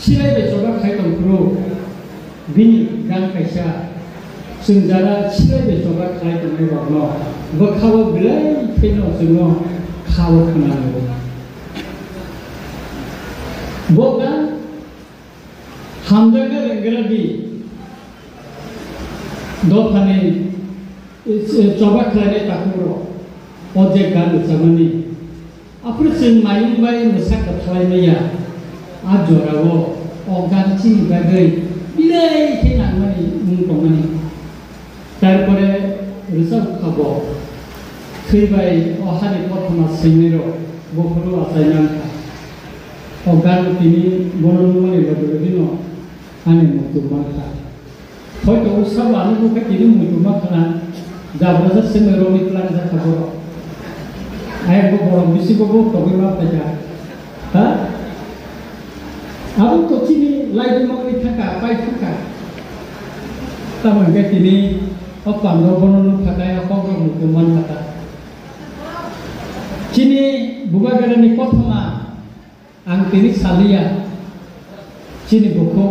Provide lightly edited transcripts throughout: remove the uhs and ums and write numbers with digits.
सिलाय बेसरा खायदोंफ्रु बिनि गान खायसा जों जारा सिलाय बेसरा खायदोंनाय रनो बोखावो बिलाय थैनो जोङो खावो खोनांगौ बोगा हामजागा रेंगरादि दफानि चबा खालायनाय ताकुरो अजे गान जामानि आफुर जों मायुं बाय मोसाखा खालायनाया आजरावो अगानथि बागै बिलाय थैनांगौनि मुंखौमानि तारपरे रिजार्व खाबो थैबाय अहानि प्रथमा सिंनेरो बखरो आसायनांखा अगानथिनि बननुमानि बदलदिनो आने मुतुमाखा हयतो उसाबानो बुखे तिनि मुतुमाखा जाब्राजा सेमेरो मितलां जाखाबो आयबो बरं बिसिबो तबिमा फैजा हा आबो तोचिनि लाइदुमानि थाखा पाइ थाखा तामोनगे तिनि अपानो बननु थाखाय अपानो मुतुमान थाखा तिनि बुगागरानि प्रथमा आं तिनि सालिया तिनि बुखौ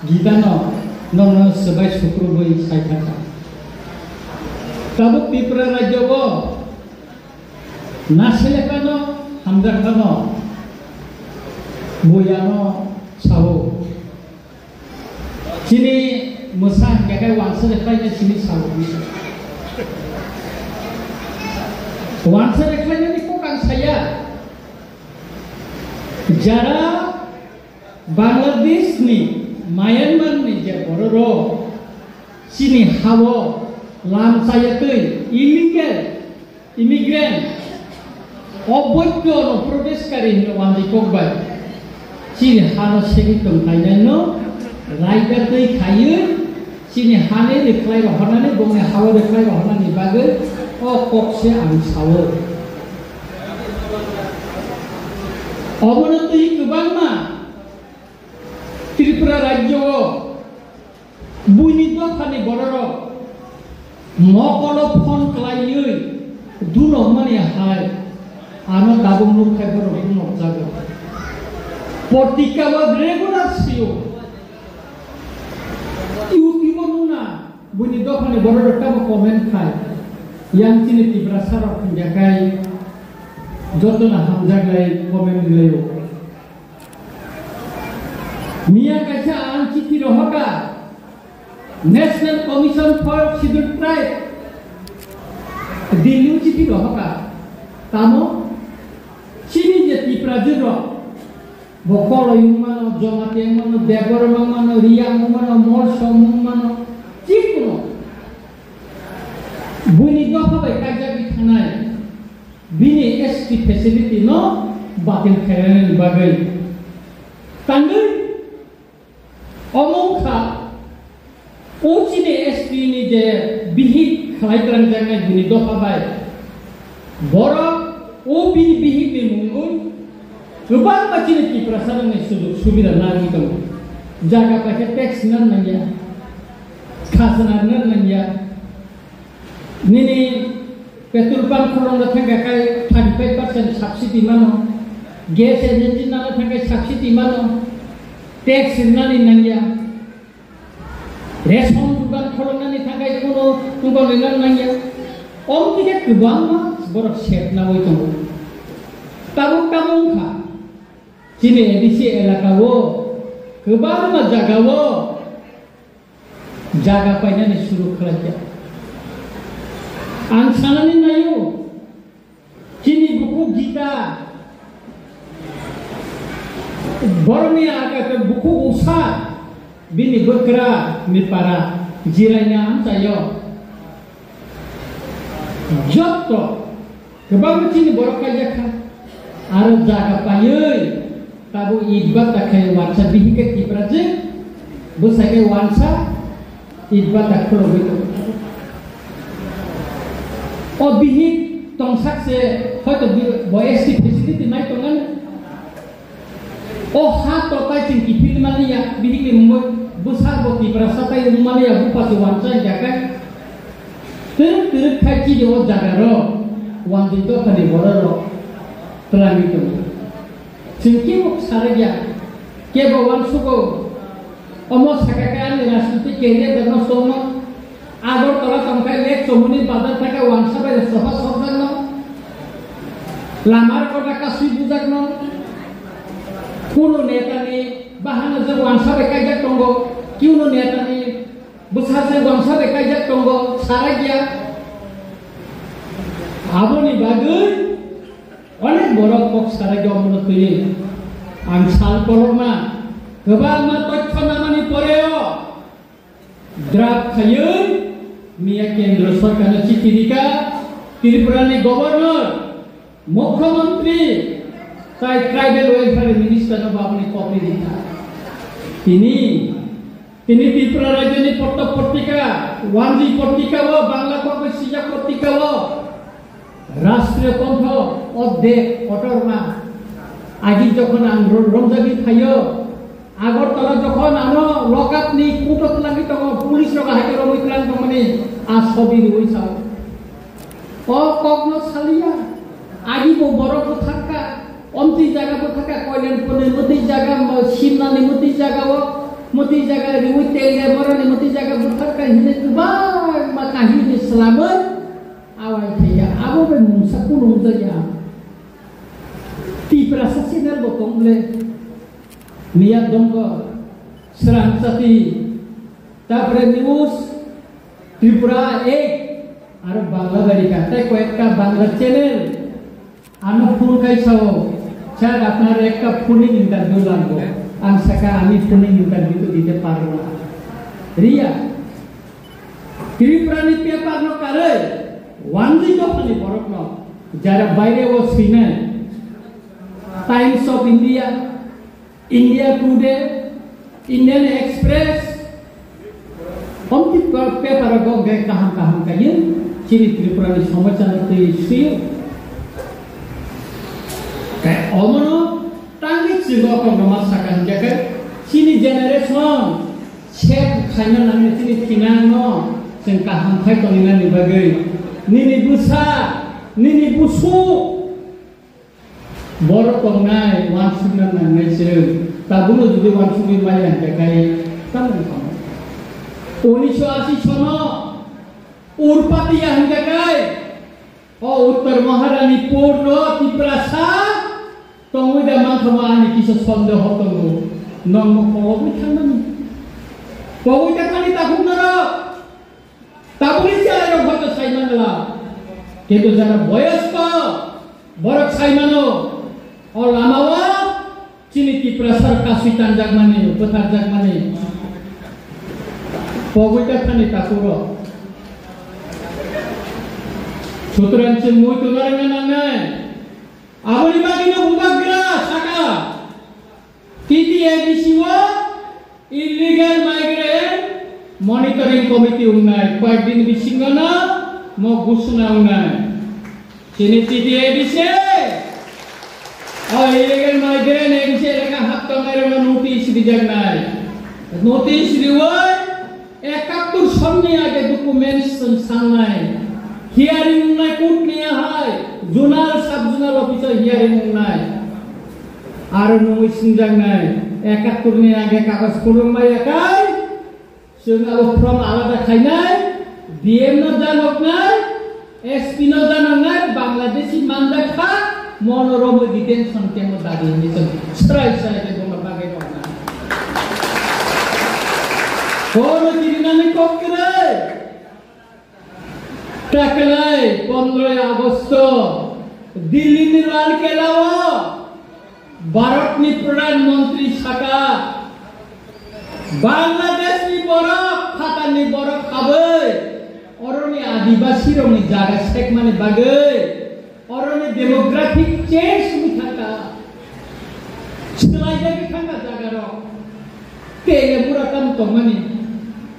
गिदानो ननो सबाय सुक्रुबै सायथाखा ताबो पिपरा राज्यबो नासेलेकानो हामजाकानो बुयानो सावो तिनि मोसा गागाय वानसेलेखायनो तिनि सावो वानसेलेखायनो निको कांसाया जारा बांलादेश नि म्यानमार नि जे बररो सिनि हावो लामसायाखै इलिगेल इमिग्रेंट अबैध प्रवेशकारी वानजिकबाय सिनि हानो सेनि तंखायनो रायगादै खायो सिनि हाने रिख्लाय रहनानै गंने हावो रिख्लाय रहनानै बागै अ कक्से आं सावो अबनति गोबांमा त्रिपुरा राज्य बुइनि दफानि बररो मकल फन खालायै दुनो माने हाय आनो दाबो मुखायफोर बुंनो जागोन पटिकाबो रेगुलार सियो इउटिउब नुना बुइनि दफानि बररो काबो कमेन्ट खाय यान्तिनि त्रिपुरा सारा फुंजाखाय जतना हामजागलाय कमेन्ट गलायो मिया काचा आं चिठी रहका national commission for scheduled tribe Delhi चिठी रहका तामो चिनी जे त्रिपुरा जरो बकल युमानो जमाते मानो देवर मानो रिया मानो मोरसो मानो जिकुनो बुनि दफाबाय काजाबि थानाय बिनि एसटी फेसिलिटी न बातिल खालामनायनि बागै तांगै अमोखा ओचिनि एसटी नि जे बिहित खालायग्रां जानाय बुनि दफाबाय बर ओ बिनि बिहित नि मुंगुन गोबां बाचिनि त्रिपुरा सारनि सुजुग सुबिदा नांगौ दं जागा पाके टैक्स नांनाया खाजोना नांनाया निनि पेट्रोल पंप खोलनो थाखाय 35% सब्सिडी मानो गैस एजेंसी नानो थाखाय सब्सिडी मानो टैक्स नानि नांया रेशन दुकान खोलनानि थाखाय कोनो तुंगले नांया अमतिके गोबां बरफ सेटनावै दं ताबो कामोखा दिनै एडिसि एलाकावो गोबां जागावो जागा पायनानै सुरु खालामया आं साननानै नायो दिनै बुकु गीता बरनि आगाखौ बुकु उसा बिनि बोकरा मिपारा जिरायना जायो जत्त गोबां दिनै बर कायजाखा आरो जागा पायै ताबो इदबा ताखाय वानसा बिहिके त्रिपुराजों बोसायके वानसा इदबा ताखलबो ओ बिहित तंसाकसे हयतो बयस्टी फेसिलिटी नाय तंगन ओ हात तोताय चिंकी फिल मालिया बिहिके मुंबई बोसार बती प्रसाताय मालिया बुपासे वानसा जाका तर खायची जो जागारो वानदितो खानि बररो तलांगितो चिंकी मुख सारग्या ke bawan suko omo sakakan রাজনীতি কেরিয়ার জন্য সোম আগর তলা তমকাই লেক চমুনি বাজার থেকে ওয়ানসাবে সহজ সবজাক ন লামার কথা কাছি বুজাক ন কোনো নেতানি বাহানা যে ওয়ানসাবে কাইজাক দঙ্গ কিউনো নেতানি বুসাজে ওয়ানসাবে কাইজাক দঙ্গ সারা গিয়া আবনি বাগৈ অনেক বড় পক্ষ সারা গিয়া অমন তৈরি आं साल परमा गोबां तथ्य नामानि परेও द्राफ्ट थायो मिया केंद्र सरकारनि चिठी दिखा त्रिपुरानि गवर्नर मुख्यमंत्री ताई ट्राइबल वेलफेयर मिनिस्टर बाबुनि कपि दिखा তিনি त्रिपुरा राज्यनि पत्रिका वानजी पत्रिका व बांग्ला प्रकाशिका पत्रिका व राष्ट्रीय कण्ठ अध्यक्ष अटरमा आगे जखन आं रंजागि थायो आगरतला जखन आनो लकआपनि कुटक लागि दङ पुलिस रगा हाइके रमैख्लां दङनि आ सबि रुइसाव अ कग्न सालिया आगिबो बरफो थाका अमति जागाबो थाका कल्याणपुरनि मति जागा सिमनानि मति जागाव मति जागा रिउइ तेलगे मरनि मति जागा बुथारका हिने गोबां मा काहिनि सलामो आवाय थाया आबो बे मुंसाखौ रंजाया Tipra sasinal botongble Mia dongko serang sati tapre news Tripura ek Arab Bangla dari kata koekka Bangla channel anu phone kai sao sir আপনার একটা ফোনে ইন্টারভিউ লাগবে আমি সাকা আমি ফোনে ইন্টারভিউ তো দিতে পারবো না রিয়া ত্রিপুরানি পেপার ন কারে ওয়ানজি দফানি বরক ন যারা বাইরে ও সিনে Times of India, India Today, Indian Express, omti paper go ge kaham kayin chiri Tripura ni samachar te siyo kai omono tangi chigo ko namasakan jaga chini generation chep khaina nang chini kinang no sen kaham khai tonina ni bagai nini busa nini busu বড় তংনাই ওয়ানসুগনা নাংনাইছে তাবুনো যদি ওয়ানসুগি মাই আনকাই তামন খাম 1980 সন উরপাতি আনকাই ও উত্তর মহারানী পূর্ণ ত্রিপুরাসা তংউদা মানথমা আনি কিছু সন্দেহ তঙ্গ নম কবি থানানি কবুটা খালি তাকুনর তাবুলি চালানো হয়তো সাইমানলা কিন্তু যারা বয়স্ক বড় সাইমানো और लामावा चीनी की प्रसार काशी तांजाक माने उपतार जाक माने पगुटा खाने ताकुरो सुतरांचे मुई तुनारंगा नांगाय आबोली बागिनो बुबाग्रा साका TTIDC व इलीगल माइग्रेंट मॉनिटरिंग कमिटी उन्नाय कয়েকদিন बिसिंगना म घोषणा उन्नाय चीनी TTIDC और इलीगल माइग्रेंट एक से लगा हाथ तो मेरे में नोटिस दी जगनाय नोटिस दिवय 71 सामने आगे डॉक्यूमेंट्स संसानाय हियरिंग नाय कोर्ट निया हाय जोनाल सब जोनाल ऑफिसर हियरिंग नाय आरो नोय सिंजांनाय 71 नि आगे कागज खुलुमबाय एकाय जोंनाव फ्रम आलादा खायनाय डीएम न जानकनाय एसपी न जानकनाय बांग्लादेशी मानदाखा मनोरम डिटेंशन केमो दादी निसन स्ट्राइ साइडे गोमा बागे दंना कोन दिनानि कोकरे टाकलाय 15 আগস্ট दिल्ली नि लाल केलाव भारतनि प्रधानमंत्री साका बांग्लादेशनि बरफ खातानि बरफ खाबै अरनि आदिवासी रनि जागा सेक माने बागै अरनि डेमोग्राफिक चेंज मिथाका स्लाइडा बिथांगा जागारो तेले पुरा काम तंगमानि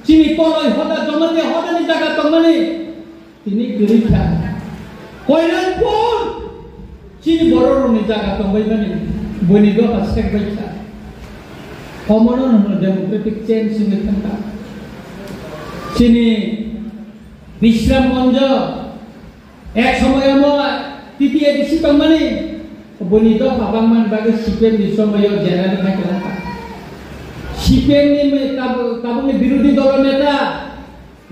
चिनि पलय हदा जमते हदानि जागा तंगमानि तिनि गरीबा कल्याणपुर चिनि बररनि जागा तंगबायबानि बनिदो आसेक बायसा कमन होनो डेमोक्रेटिक चेंज मिथांगा चिनि विश्राम मंच एक समय TTIDC तंगमानि बनिदो पाबांमान बागे सिपेन नि समय जेनानि नायखला সিপিএম তাবুনি বিরোধী দল নেতা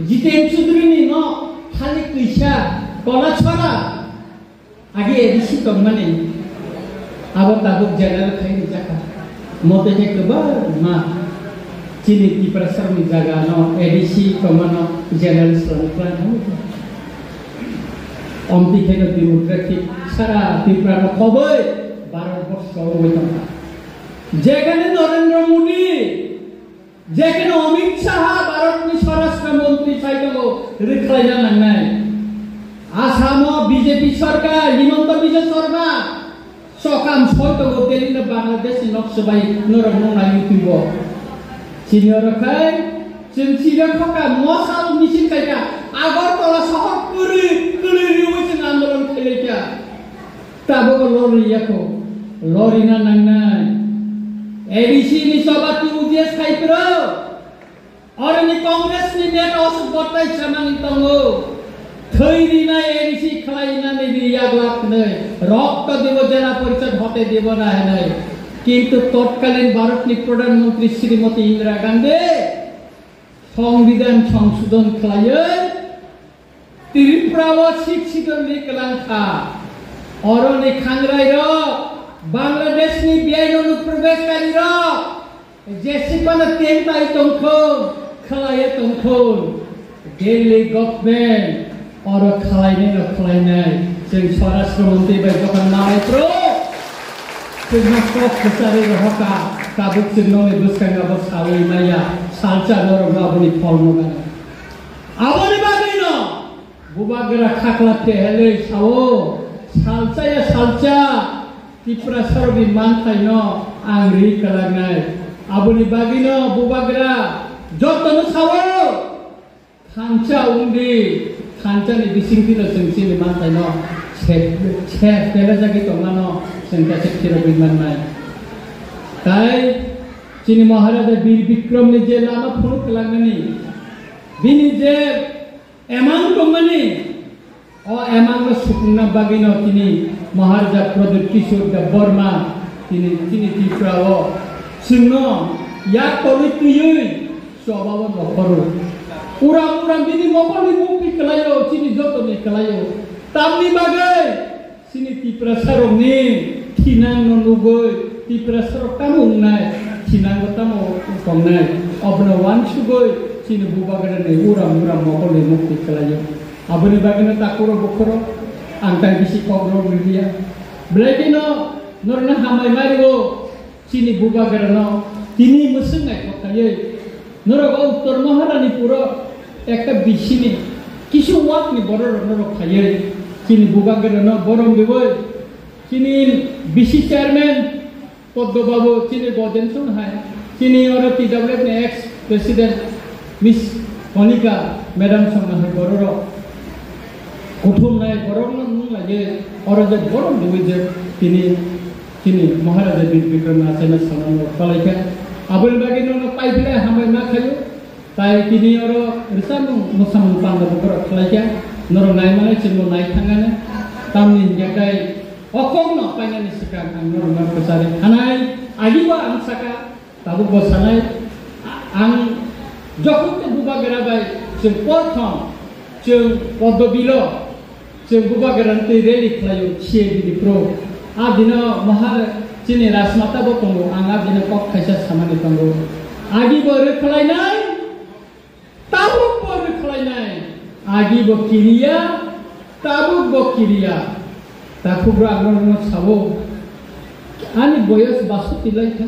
জিতেন চৌধুরী ন খালি কৈসা কলা ছড়া আগে এডিসি মানে আবার তাবুক জেনারেল খাইনি জায়গা মতে যে কেবল মা চিনি ত্রিপুরাসারনি জায়গা ন এডিসি কমানো জেনারেল শ্রমিকরা অমতি খেয়ে ডেমোক্রেটিক সারা ত্রিপুরা খবর 12 বছর হইতাম যেখানে নরেন্দ্র মোদী যেখানে অমিত শাহ ভারতনি স্বরাষ্ট্রমন্ত্রী চাইল রেখাইনা নাংনাই আসাম বিজেপি সরকার হিমন্ত বিশ্ব শর্মা সকাম সৈত দিল্লি বাংলাদেশ লোকসভায় নরম নাইব সিনিয়র খাই जों सिगां खका मसाल मिसिन खायका आगरतला शहर कुरि जों आन्दोलन खायलायका ताबो लरियाखौ लरिना नांनाय एडिसि नि सभापति उदेश खायप्रो अरनि कांग्रेस नि नेता अशोक बट्टाय सामानि दङो थैरिना एडिसि खालायना नै रियाग्लाखनै रक्त देव जिला परिषद हते देव नाहनै किन्तु तत्कालीन भारतनि प्रधानमंत्री श्रीमती इंदिरा गांधी संविधान संशोधन खालायो त्रिपुराव शिक्षितन लिखलांखा अरनि खांग्राय र बांग्लादेशनि बेआइन अनुप्रवेशकारी र जेसेबानो तेंताय दंखौ खालायो दंखौ दिल्ली गभर्नमेन्ट और खालायनाय जों स्वराष्ट्र मंत्री बाय दखान नायप्रो जोंना कक खसारि रहका काबुक जोंनाव बसखांगा बसावै माया सालचा नरम आबनि फलमोगा आबनि बागैनो बुबागरा खाखलाते हेले सावो सालचाया सालचा त्रिपुरा सरबि मानथायनो आंग्रि कलांनाय आबनि बागैनो बुबागरा जतनो सावो खानचा उंदि खानचानि बिसिंथिनो जोंसिनि मानथायनो छे पेला जागि दंनानो जों गासै बिमाननाय ताई चिनी महाराजा वीर विक्रम ने जे लामा फुल कलांगनी बिनि जे एमां दंगनी अ एमां सुकुंना बागिनो तिनी महाराजा प्रदीप किशोर देव बर्मा तिनी त्रिपुराओ जोंनो या कलितुयै सबाबो नखरो उराम बिनि नखरनि मुक्ति कलायो चिनी जतनि कलायो तामनि बागै चिनी त्रिपुरा सारंनि थिनां ननुगै त्रिपुरा सरक तामुंनाय थिनांगो तामो संनाय अबनो वानसुगै चिनी बुबागरनि उराम मखरनि मुक्ति कलायो आबनि बागैनो ताकुरो बखरो आंताय बिसि कग्रो मिडिया ब्लेकिनो नरना हामाय मारिगो चिनी बुबागरनो तिनि मोसंनाय खतायै नरगो उत्तर महारानीपुर একটা বিশিনি কিছু ওয়াকনি বড় নরক খাইয়ে চিনি বুবাগরনো বরম দেবই চিনি বিসি চেয়ারম্যান পদ্মবাবু চিনি বজেনসন হাই চিনি और टीडब्ल्यूएफ ने ex president miss Kanika madam संना बड़र गठम नाय बड़र नुं लागे और जे बरम देबई जे चिनी महाराजा वीर विक्रम आचार्य सामने कलायका आबल बागैनो पाइफले हामबाय मा खायो ताई तिनी और रिसामु मोसामु पांगा बकर खलायका नर नायमाने चिनो नायथांगाने तामनि गेटाय अखंनो पाइनानि सिकां आं नर नर कसारि हानाय आगिबा आं साका ताबु बसानाय आं जखन बुबागराबाय जों प्रथम जों पद्मबिल जों बुबागरानते रेलि खलायो सिएबिनि प्रो आ दिनो महा चिनि राजमाता बतंगो आं आ दिनो कक खायसा सामानि तंगो आगिबो खलायनाय ताबुक बर खलायनाय आगि बकिरिया ताबुक बकिरिया ताकुब्रा आंनो सावो आनि बयस 62 लायथा